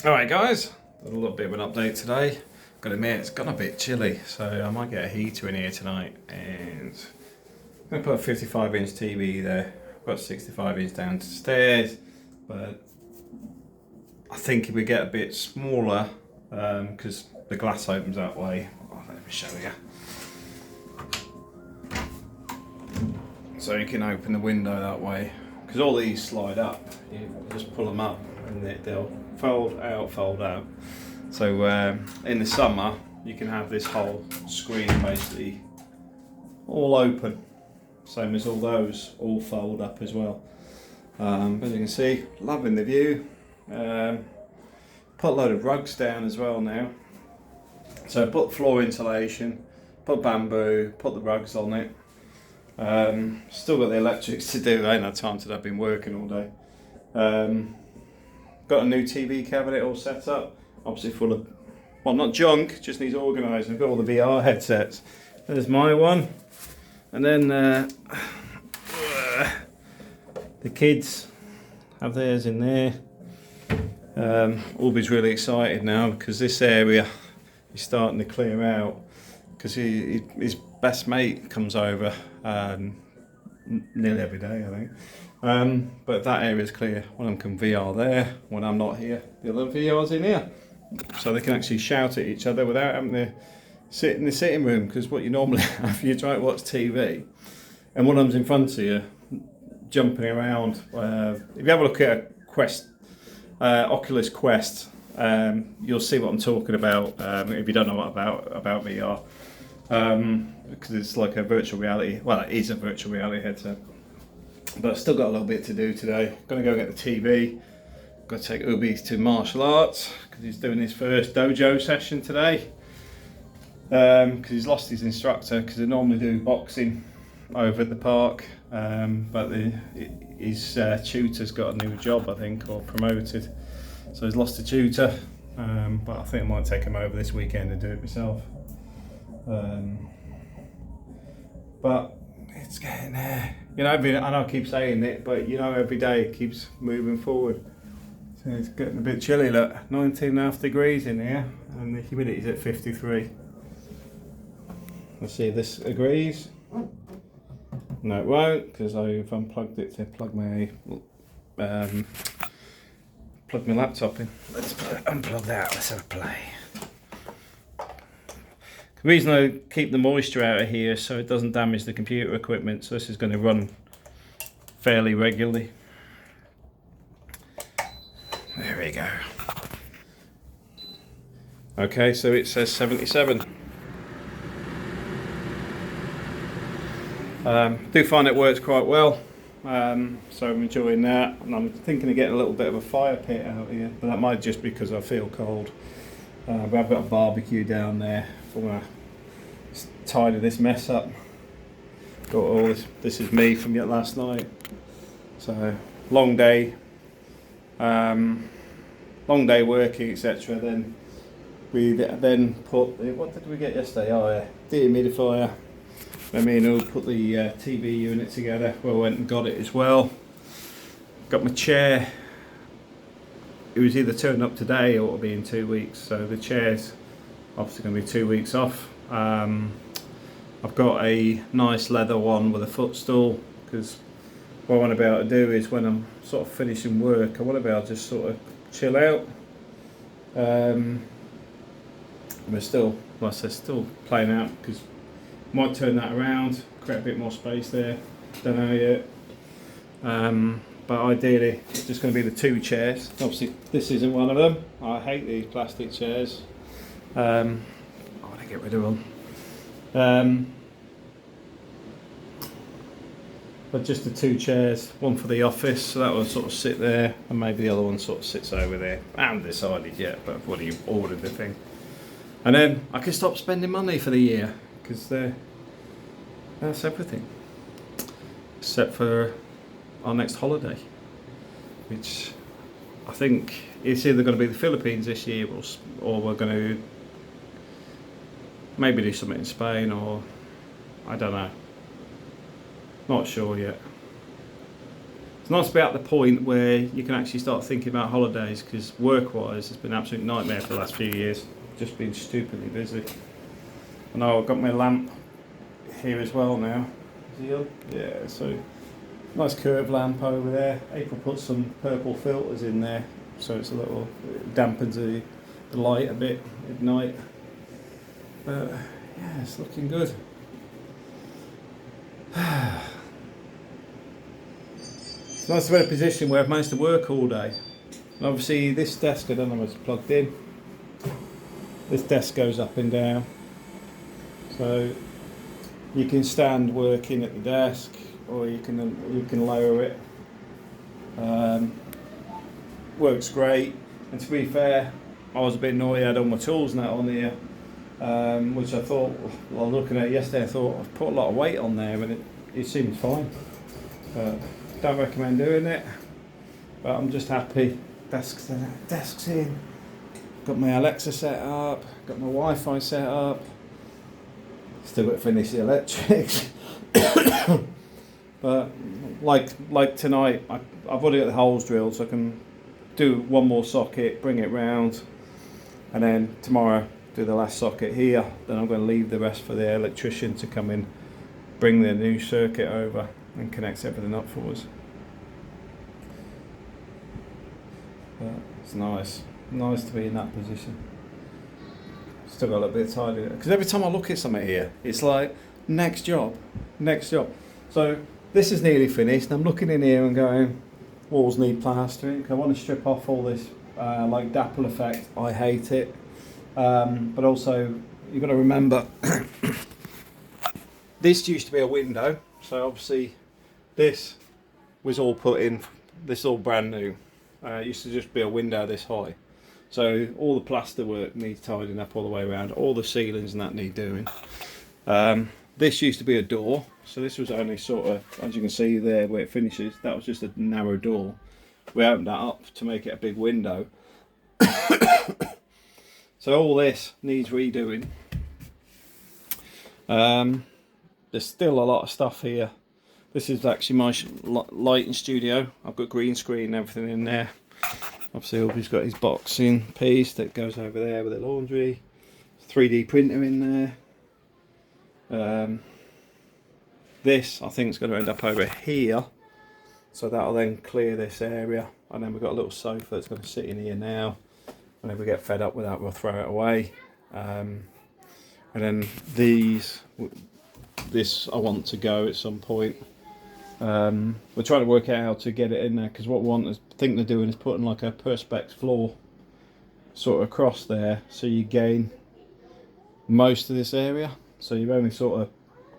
Alright guys, a little bit of an update today. Gotta admit, it's gone a bit chilly, so I might get a heater in here tonight, and I'm gonna put a 55-inch TV there. I've got 65-inch downstairs, but I think if we get a bit smaller, because the glass opens that way. Let me show you. So you can open the window that way, because all these slide up. You just pull them up and they'll fold out. So in the summer you can have this whole screen basically all open, same as all those, all fold up as well. As you can see, loving the view. Put a load of rugs down as well now. So put floor insulation, put bamboo, put the rugs on it. Still got the electrics to do. I ain't had time today, I've been working all day. Got a new TV cabinet all set up, obviously full of, well, not junk, just needs organising. I've got all the VR headsets. There's my one, and then the kids have theirs in there. Albie's really excited now because this area is starting to clear out, because his best mate comes over nearly every day, I think. But that area is clear. One of them can VR there when I'm not here. The other VR's in here, so they can actually shout at each other without having to sit in the sitting room. Because what you normally have, you try to watch TV, and one of them's in front of you, jumping around. If you have a look at a Oculus Quest, you'll see what I'm talking about. If you don't know what about VR, because it's like a virtual reality. Well, it is a virtual reality headset. But I've still got a little bit to do today. Gonna go get the TV. Got to take Ubi to martial arts because he's doing his first dojo session today. Because he's lost his instructor, because they normally do boxing over at the park. But his tutor's got a new job, I think, or promoted. So he's lost a tutor. But I think I might take him over this weekend and do it myself. But it's getting there. You know, I know I keep saying it, but you know, every day it keeps moving forward. So it's getting a bit chilly. Look, 19.5 degrees in here, and the humidity's at 53. Let's see if this agrees. No, it won't, because I've unplugged it to plug my laptop in. Let's unplug that. Let's have a play. The reason I keep the moisture out of here so it doesn't damage the computer equipment, so this is going to run fairly regularly. There we go. Okay, so it says 77. Do find it works quite well, so I'm enjoying that, and I'm thinking of getting a little bit of a fire pit out here, but that might just be because I feel cold. But I've got a barbecue down there for tidy this mess up. Got all this. This is me from last night. So long day working, etc. Then we put what did we get yesterday? Oh yeah, dehumidifier. Then me and Ul put the TV unit together. Well, went and got it as well. Got my chair. It was either turning up today or it'll be in 2 weeks. So the chair's obviously going to be 2 weeks off. I've got a nice leather one with a footstool, because what I want to be able to do is when I'm sort of finishing work, I want to be able to just sort of chill out. We're still, like I said, still playing out, because I might turn that around, create a bit more space there. Don't know yet. But ideally, it's just going to be the two chairs. Obviously, this isn't one of them. I hate these plastic chairs. I want to get rid of them. But just the two chairs, one for the office, so that will sort of sit there, and maybe the other one sort of sits over there. I haven't decided yet, but I've already ordered the thing. And then I can stop spending money for the year, because that's everything. Except for our next holiday, which I think it's either going to be the Philippines this year, or we're going to maybe do something in Spain, or I don't know. Not sure yet. It's nice to be at the point where you can actually start thinking about holidays, because work-wise it's been an absolute nightmare for the last few years. Just been stupidly busy. I know I've got my lamp here as well now. Is he on? Yeah, so nice curved lamp over there. April put some purple filters in there, so it's a little, it dampens the light a bit at night. But yeah, it's looking good. It's nice to be in a position where I've managed to work all day. And obviously this desk, I don't know what's plugged in. This desk goes up and down. So you can stand working at the desk, or you can lower it. Works great. And to be fair, I was a bit naughty, I had all my tools and that on here. Which I thought, while looking at it yesterday, I thought I've put a lot of weight on there, and it seems fine. But don't recommend doing it. But I'm just happy. Desks in. Got my Alexa set up. Got my Wi-Fi set up. Still got to finish the electrics. But like tonight, I've already got the holes drilled, so I can do one more socket, bring it round, and then tomorrow do the last socket here. Then I'm going to leave the rest for the electrician to come in, bring the new circuit over and connect everything up for us. But it's nice to be in that position. Still got a little bit of tidy, because every time I look at something here, it's like next job. So this is nearly finished, and I'm looking in here and going, walls need plastering. I want to strip off all this like dapple effect. I hate it. But also, you've got to remember, this used to be a window, so obviously this was all put in, this is all brand new. It used to just be a window this high. So all the plaster work needs tidying up all the way around, all the ceilings and that need doing. This used to be a door, so this was only sort of, as you can see there where it finishes, that was just a narrow door. We opened that up to make it a big window. So all this needs redoing. There's still a lot of stuff here. This is actually my lighting studio. I've got green screen and everything in there. Obviously he's got his boxing piece that goes over there with the laundry. 3D printer in there. This I think is going to end up over here. So that'll then clear this area. And then we've got a little sofa that's going to sit in here now. Whenever we get fed up with that, we'll throw it away. And then this I want to go at some point. We're trying to work out how to get it in there, because what I think they're doing is putting like a perspex floor sort of across there, so you gain most of this area. So you've only sort of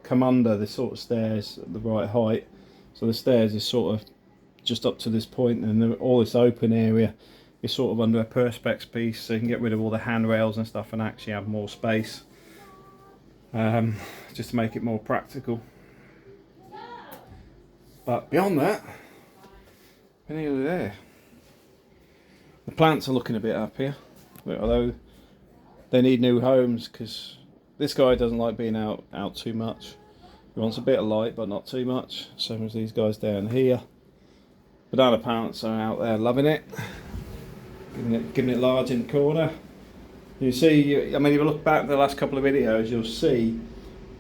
come under the sort of stairs at the right height. So the stairs is sort of just up to this point, and all this open area is sort of under a perspex piece, so you can get rid of all the handrails and stuff and actually have more space, just to make it more practical. But beyond that, we're nearly there. The plants are looking a bit happier, although they need new homes, because this guy doesn't like being out too much. He wants a bit of light but not too much, same as these guys down here. Banana plants are out there loving it. Giving it large in the corner. You see, I mean, if you look back at the last couple of videos, you'll see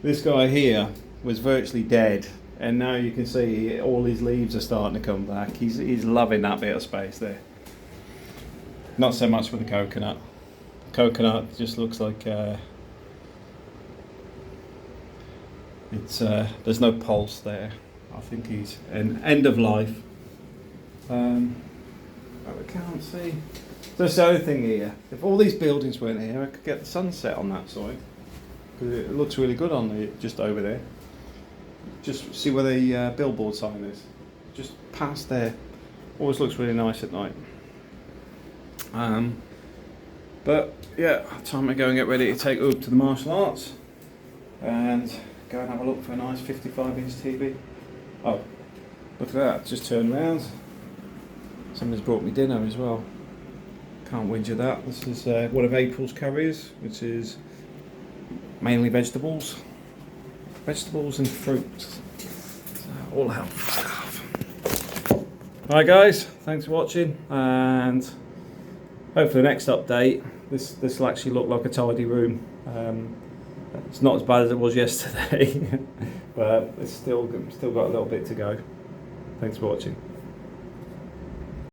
this guy here was virtually dead, and now you can see all his leaves are starting to come back. He's loving that bit of space there. Not so much with the coconut. Coconut just looks like there's no pulse there. I think he's an end of life. But we can't see. That's the other thing here. If all these buildings weren't here, I could get the sunset on that side, because it looks really good on the just over there. Just see where the billboard sign is. Just past there. Always looks really nice at night. But yeah, time to go and get ready to take Oop to the martial arts and go and have a look for a nice 55-inch TV. Oh, look at that! Just turned around. Somebody's brought me dinner as well. Can't whinge at that. This is one of April's curries, which is mainly vegetables and fruit. So all healthy stuff. Alright guys, thanks for watching, and hopefully the next update, this will actually look like a tidy room. It's not as bad as it was yesterday, but it's still got a little bit to go. Thanks for watching.